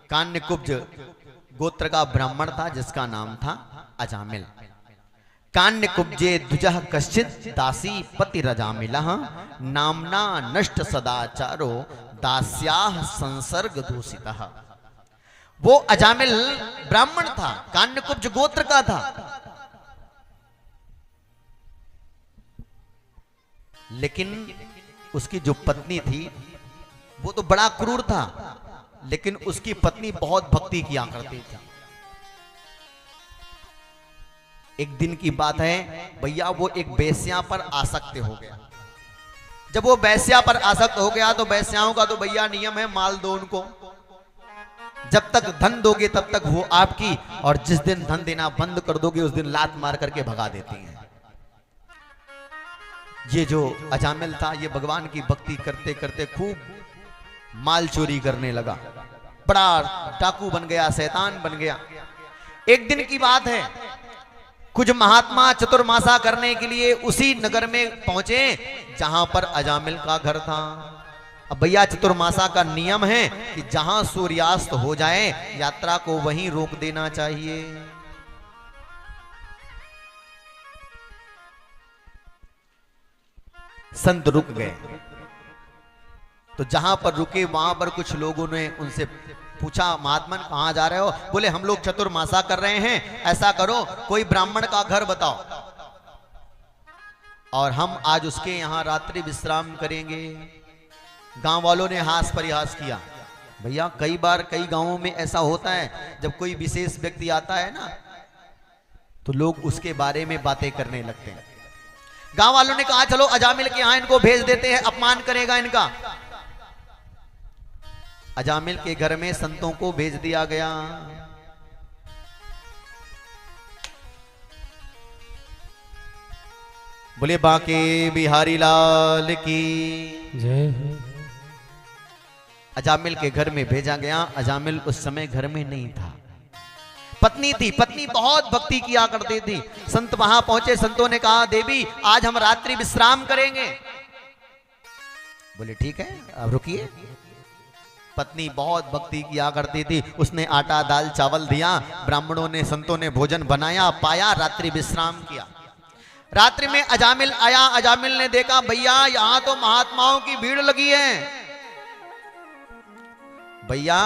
कान्यकुब्ज गोत्र का ब्राह्मण था जिसका नाम था अजामिल। कान्यकुब्जे द्विजः कश्चित् दासी पति रजामिलः नामना नष्ट सदाचारो दास्याः संसर्ग दूषितः। वो अजामिल ब्राह्मण था, कान्यकुब्ज गोत्र का था, लेकिन उसकी जो पत्नी थी वो तो बड़ा क्रूर था, लेकिन उसकी पत्नी बहुत भक्ति किया करती थी। एक दिन की बात है भैया, वो एक वेश्या पर आसक्त हो गया। जब वो वेश्या पर आसक्त हो गया तो वेश्याओं का तो भैया नियम है, माल दो उनको, जब तक धन दोगे तब तक वो आपकी, और जिस दिन धन देना बंद कर दोगे उस दिन लात मार करके भगा देती हैं। ये जो अजामिल था ये भगवान की भक्ति करते करते खूब माल चोरी करने लगा, बड़ा डाकू बन गया, शैतान बन गया। एक दिन की बात है, कुछ महात्मा चतुर्मासा करने के लिए उसी नगर में पहुंचे जहां पर अजामिल का घर था। अब भैया चतुर्मासा का नियम है कि जहां सूर्यास्त हो जाए यात्रा को वहीं रोक देना चाहिए। संत रुक गए, तो जहां पर रुके वहां पर कुछ लोगों ने उनसे पूछा, महात्मन कहां जा रहे हो? बोले हम लोग चतुर्मासा कर रहे हैं, ऐसा करो कोई ब्राह्मण का घर बताओ और हम आज उसके यहां रात्रि विश्राम करेंगे। गांव वालों ने हास परिहास किया। भैया कई बार कई गांवों में ऐसा होता है, जब कोई विशेष व्यक्ति आता है ना तो लोग उसके बारे में बातें करने लगते हैं। गांव वालों ने कहा चलो अजामिल के यहां इनको भेज देते हैं, अपमान करेगा इनका। अजामिल के घर में संतों को भेज दिया गया। बोले बांके बिहारी लाल की जय। अजामिल के घर में भेजा गया। अजामिल उस समय घर में नहीं था, पत्नी थी, पत्नी बहुत भक्ति किया करती थी। संत वहां पहुंचे, संतों ने कहा देवी आज हम रात्रि विश्राम करेंगे। बोले ठीक है अब रुकिए। पत्नी बहुत भक्ति किया करती थी, उसने आटा दाल चावल दिया, ब्राह्मणों ने संतों ने भोजन बनाया, पाया, रात्रि विश्राम किया। रात्रि में अजामिल आया। अजामिल ने देखा भैया यहां तो महात्माओं की भीड़ लगी है। भैया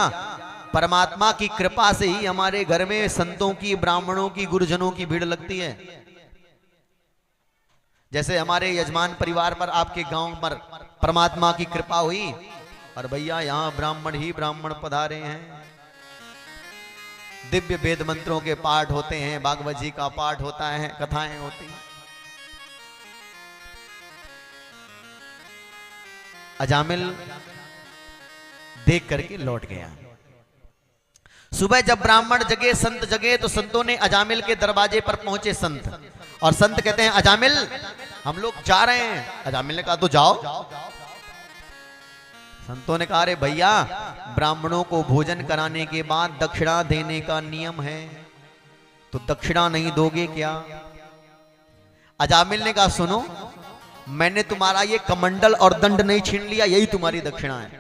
परमात्मा की कृपा से ही हमारे घर में संतों की, ब्राह्मणों की, गुरुजनों की भीड़ लगती है। जैसे हमारे यजमान परिवार पर आपके गांव पर परमात्मा की कृपा हुई, और भैया यहां ब्राह्मण ही ब्राह्मण पधारे हैं। दिव्य वेद मंत्रों के पाठ होते हैं, भागवत जी का पाठ होता है, कथाएं होती हैं। अजामिल देख करके लौट गया। सुबह जब ब्राह्मण जगे, संत जगे, तो संतों ने अजामिल के दरवाजे पर पहुंचे संत, और संत कहते हैं अजामिल हम लोग जा रहे हैं। अजामिल ने कहा तो जाओ। संतों ने कहा अरे भैया ब्राह्मणों को भोजन कराने के बाद दक्षिणा देने का नियम है, तो दक्षिणा नहीं दोगे क्या? अजामिल ने कहा सुनो, मैंने तुम्हारा ये कमंडल और दंड नहीं छीन लिया, यही तुम्हारी दक्षिणा है।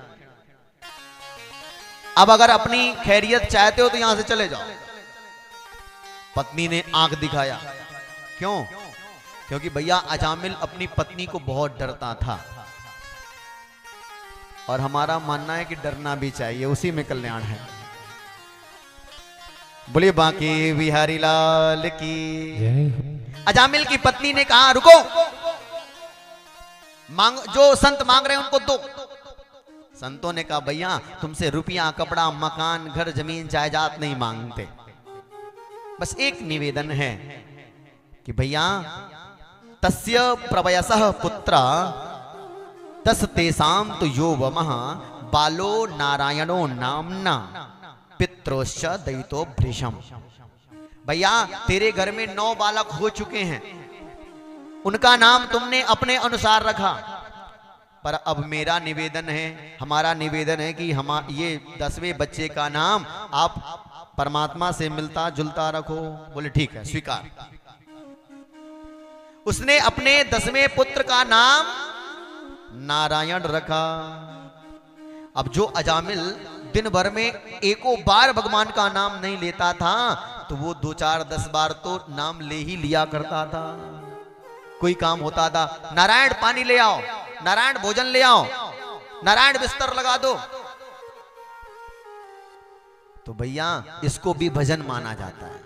अब अगर अपनी खैरियत चाहते हो तो यहां से चले जाओ। पत्नी ने आंख दिखाया। क्यों? क्योंकि भैया अजामिल अपनी पत्नी को बहुत डरता था, और हमारा मानना है कि डरना भी चाहिए, उसी में कल्याण है। बोले बांके बिहारी लाल की। अजामिल की पत्नी ने कहा रुको, मांग, जो संत मांग रहे हैं उनको दो। संतों ने कहा भैया तुमसे रुपया, कपड़ा, मकान, घर, जमीन, जायदाद नहीं मांगते, बस एक निवेदन है कि भैया तस्य प्रवयसः पुत्र तस तेसाम तो यो वमः बालो नारायणो नामना पित्रोश्च दयितो भृशम। भैया तेरे घर में 9 बालक हो चुके हैं, उनका नाम तुमने अपने अनुसार रखा, पर अब मेरा निवेदन है, हमारा निवेदन है कि हम ये 10वें बच्चे का नाम आप परमात्मा से मिलता जुलता रखो। बोले ठीक है स्वीकार। उसने अपने 10वें पुत्र का नाम नारायण रखा। अब जो अजामिल दिन भर में एको बार भगवान का नाम नहीं लेता था, तो वो 2 4 10 बार तो नाम ले ही लिया करता था। कोई काम होता था, नारायण पानी ले आओ, नारायण भोजन ले आओ, नारायण बिस्तर लगा दो, तो भैया इसको भी भजन माना जाता है।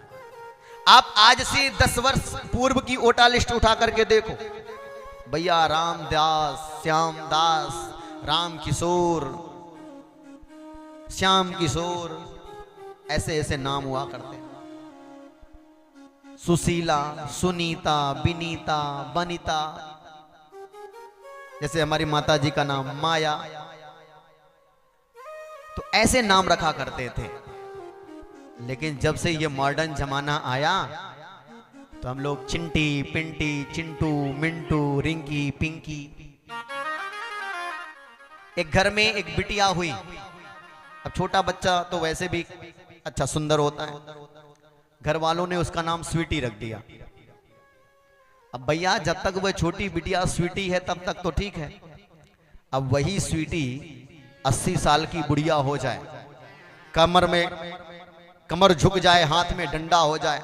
आप आज से 10 वर्ष पूर्व की ओटा लिस्ट उठा करके देखो भैया, रामदास, श्यामदास, राम किशोर, श्याम किशोर, ऐसे ऐसे नाम हुआ करते। सुशीला, सुनीता, विनीता, बनीता, जैसे हमारी माता जी का नाम माया, तो ऐसे नाम रखा करते थे। लेकिन जब से ये मॉडर्न जमाना आया तो हम लोग चिंटी, पिंटी, चिंटू, मिंटू, रिंकी, पिंकी। एक घर में एक बिटिया हुई। अब छोटा बच्चा तो वैसे भी अच्छा सुंदर होता है, घर वालों ने उसका नाम स्वीटी रख दिया। अब भैया जब तक वह छोटी बिटिया स्वीटी है तब तक तो ठीक है। अब वही स्वीटी 80 साल की बुढ़िया हो जाए, कमर झुक जाए, हाथ में डंडा हो जाए,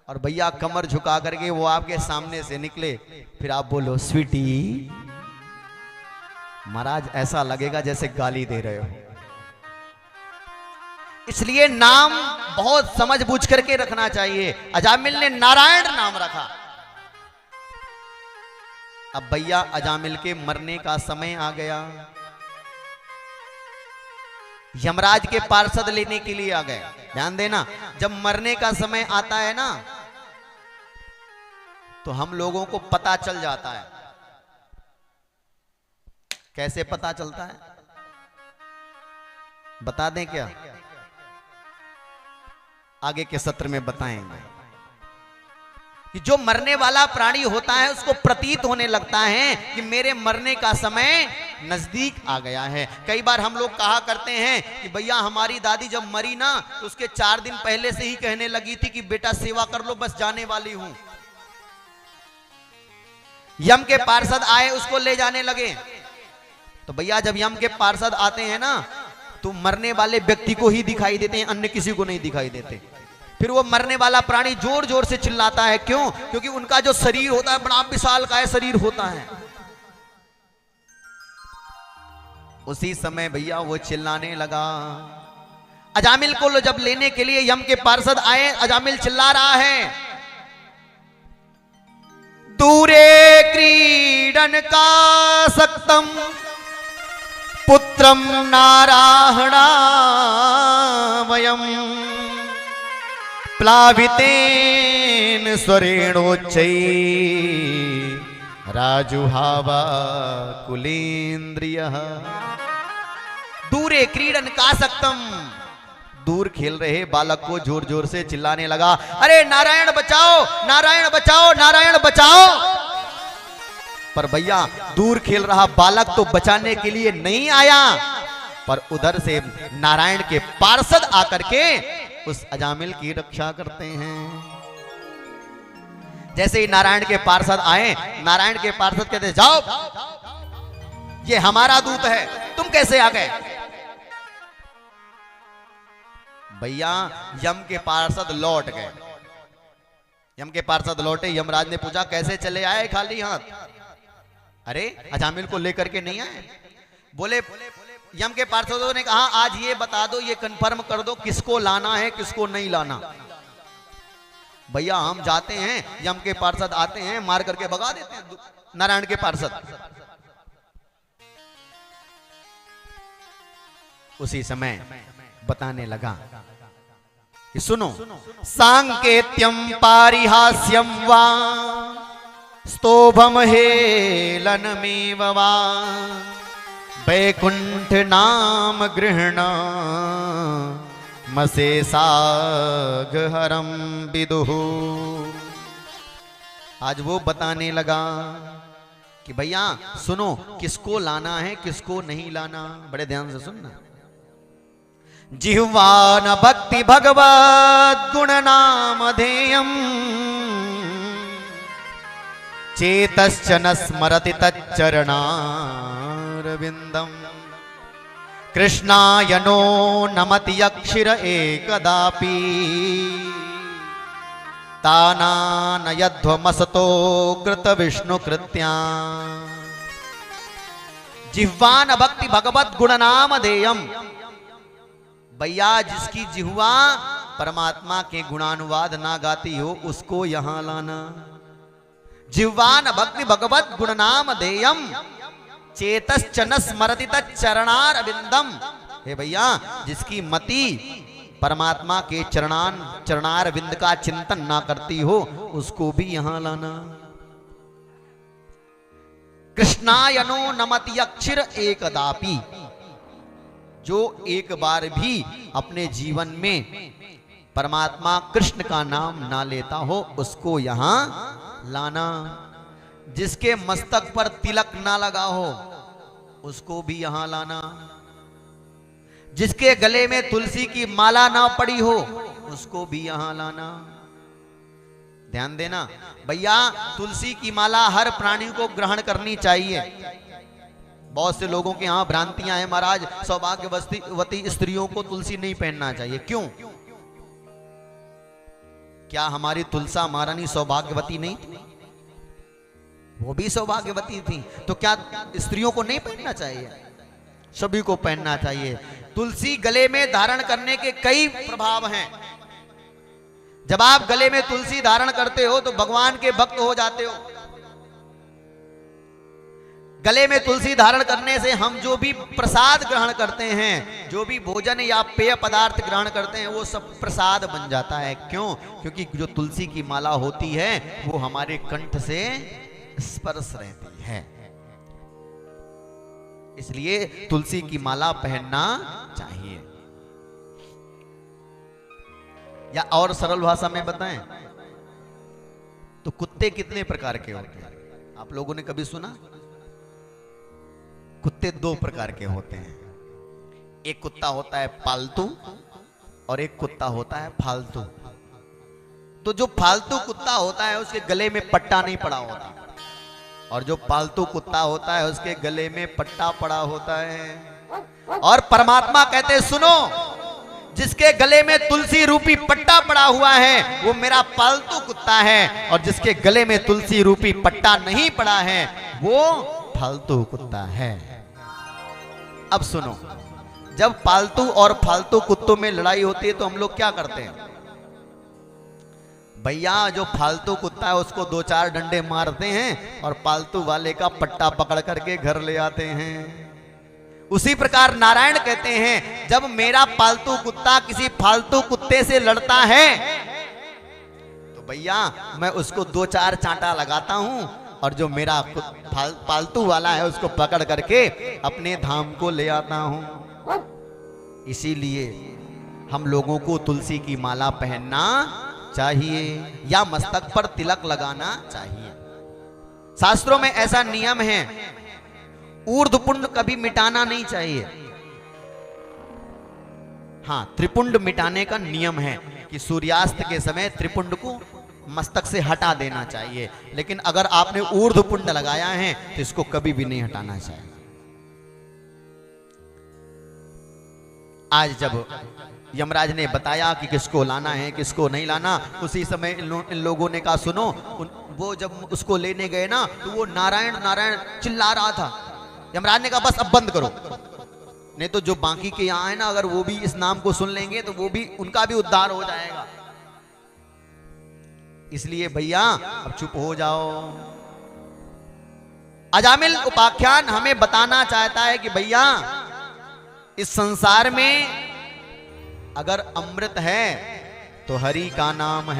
और भैया कमर झुका करके वो आपके सामने से निकले, फिर आप बोलो स्वीटी, महाराज ऐसा लगेगा जैसे गाली दे रहे हो। इसलिए नाम बहुत समझ बूझ करके रखना चाहिए। अजामिल ने नारायण नाम रखा। अब भैया अजामिल के मरने का समय आ गया, यमराज के पार्षद लेने के लिए आ गए। ध्यान देना, जब मरने का समय आता है ना तो हम लोगों को पता चल जाता है। कैसे पता चलता है बता दें क्या? आगे के सत्र में बताएंगे कि जो मरने वाला प्राणी होता है उसको प्रतीत होने लगता है कि मेरे मरने का समय नजदीक आ गया है। कई बार हम लोग कहा करते हैं कि भैया हमारी दादी जब मरी ना तो उसके 4 दिन पहले से ही कहने लगी थी कि बेटा सेवा कर लो, बस जाने वाली हूं। यम के पार्षद आए, उसको ले जाने लगे। तो भैया जब यम के पार्षद आते हैं ना तो मरने वाले व्यक्ति को ही दिखाई देते हैं, अन्य किसी को नहीं दिखाई देते। फिर वो मरने वाला प्राणी जोर जोर से चिल्लाता है। क्यों? क्योंकि उनका जो शरीर होता है बड़ा विशालकाय शरीर होता है। उसी समय भैया वो चिल्लाने लगा। अजामिल को जब लेने के लिए यम के पार्षद आए, अजामिल चिल्ला रहा है, दूरे क्रीडन का सक्तम पुत्रम नारायणामयम् प्लावितेन स्वरेणोच्चै राजुहावा कुलेन्द्रियः। दूरे क्रीडन का सक्तम, दूर खेल रहे बालक को जोर जोर से चिल्लाने लगा, अरे नारायण बचाओ, नारायण बचाओ, नारायण बचाओ। पर भैया दूर खेल रहा बालक तो बचाने के लिए नहीं आया, पर उधर से नारायण के पार्षद आकर के उस अजामिल की रक्षा करते हैं। जैसे ही नारायण के पार्षद आए, नारायण के पार्षद कहते जाओ, ये हमारा दूत है, तुम कैसे आ गए? भैया यम के पार्षद लौट गए। यम के पार्षद लौटे, यमराज ने पूछा कैसे चले आए खाली हाथ? अरे अजामिल को लेकर के नहीं आए। बोले यम के पार्षदों ने कहा आज ये बता दो, ये कंफर्म कर दो किसको लाना है किसको नहीं लाना। भैया हम जाते हैं, यम के पार्षद आते हैं, मार करके भगा देते हैं नारायण के पार्षद। उसी समय बताने लगा कि सुनो, सांकेत्यम पारिहास्यम वा स्तोभम हेलनमेव वा वैकुंठ नाम गृहण मसेसागहरम विदुः। आज वो बताने लगा कि भैया सुनो, किसको लाना है किसको नहीं लाना, बड़े ध्यान से सुनना। जिह्वान भक्ति भगवद गुण नाम धेयम चेतश्च न स्मरति तच्चरणारविंदम। कृष्णायनो नमति यक्षिर एकदापि तानानयध्वमसतो कृत विष्णु कृत्या जिह्वान भक्ति भगवत गुण नाम देयम। भैया जिसकी जिह्वा परमात्मा के गुणानुवाद ना गाती हो उसको यहां लाना। जिह्वान भक्ति भगवत गुण नाम देयम चेतश्चन स्मरति तच्चरणार अविंदम। हे भैया जिसकी मति परमात्मा के चरणार विंद का चिंतन ना करती हो उसको भी यहां लाना। कृष्णायनो नमति यक्षिर एकदापि, जो एक बार भी अपने जीवन में परमात्मा कृष्ण का नाम ना लेता हो उसको यहां लाना। जिसके मस्तक पर तिलक ना लगा हो उसको भी यहां लाना। जिसके गले में तुलसी की माला ना पड़ी हो उसको भी यहां लाना। ध्यान देना भैया, तुलसी की माला हर प्राणी को ग्रहण करनी चाहिए। बहुत से लोगों के यहां भ्रांतियां हैं, महाराज सौभाग्यवती स्त्रियों को तुलसी नहीं पहनना चाहिए। क्यों? क्या हमारी तुलसा महारानी सौभाग्यवती नहीं थी? वो भी सौभाग्यवती थी, तो क्या स्त्रियों को नहीं पहनना चाहिए? सभी को पहनना चाहिए। तुलसी गले में धारण करने के कई प्रभाव हैं। जब आप गले में तुलसी धारण करते हो तो भगवान के भक्त हो जाते हो। गले में तुलसी धारण करने से हम जो भी प्रसाद ग्रहण करते हैं, जो भी भोजन या पेय पदार्थ ग्रहण करते हैं, वो सब प्रसाद बन जाता है। क्यों? क्योंकि जो तुलसी की माला होती है वो हमारे कंठ से स्पर्श रहती है। इसलिए तुलसी की माला पहनना चाहिए। या और सरल भाषा में बताएं तो कुत्ते कितने प्रकार के होते हैं? आप लोगों ने कभी सुना? कुत्ते दो प्रकार के होते हैं। एक कुत्ता होता है पालतू और एक कुत्ता होता है फालतू। तो जो फालतू कुत्ता होता है उसके गले में पट्टा नहीं पड़ा होता, और जो पालतू कुत्ता होता है उसके गले में पट्टा पड़ा होता है। और परमात्मा कहते हैं सुनो, जिसके गले में तुलसी रूपी पट्टा पड़ा हुआ है वो मेरा पालतू कुत्ता है, और जिसके गले में तुलसी रूपी पट्टा नहीं पड़ा है वो फालतू कुत्ता है। अब सुनो, जब पालतू और फालतू कुत्तों में लड़ाई होती है तो हम लोग क्या करते हैं? भैया जो फालतू कुत्ता है उसको दो चार डंडे मारते हैं और पालतू वाले का पट्टा पकड़ करके घर ले आते हैं। उसी प्रकार नारायण कहते हैं जब मेरा पालतू कुत्ता किसी फालतू कुत्ते से लड़ता है तो भैया मैं उसको दो चार चांटा लगाता हूं, और जो मेरा पालतू वाला है उसको पकड़ करके अपने धाम को ले आता हूं। इसीलिए हम लोगों को तुलसी की माला पहनना चाहिए या मस्तक पर तिलक लगाना चाहिए। शास्त्रों में ऐसा नियम है, ऊर्ध्वपुंड कभी मिटाना नहीं चाहिए। हाँ, त्रिपुंड मिटाने का नियम है कि सूर्यास्त के समय त्रिपुंड को मस्तक से हटा देना चाहिए, लेकिन अगर आपने ऊर्ध्वपुंड लगाया है तो इसको कभी भी नहीं हटाना चाहिए। आज जब यमराज ने बताया कि किसको लाना है किसको नहीं लाना, उसी समय इन लोगों ने कहा सुनो, वो जब उसको लेने गए ना तो वो नारायण नारायण चिल्ला रहा था। यमराज ने कहा बस अब बंद करो, नहीं तो जो बाकी के यहाँ है ना अगर वो भी इस नाम को सुन लेंगे तो वो भी उनका भी उद्धार हो जाएगा। इसलिए भैया अब चुप हो जाओ। अजामिल उपाख्यान हमें बताना चाहता है कि भैया इस संसार में अगर अमृत है तो हरि का नाम है।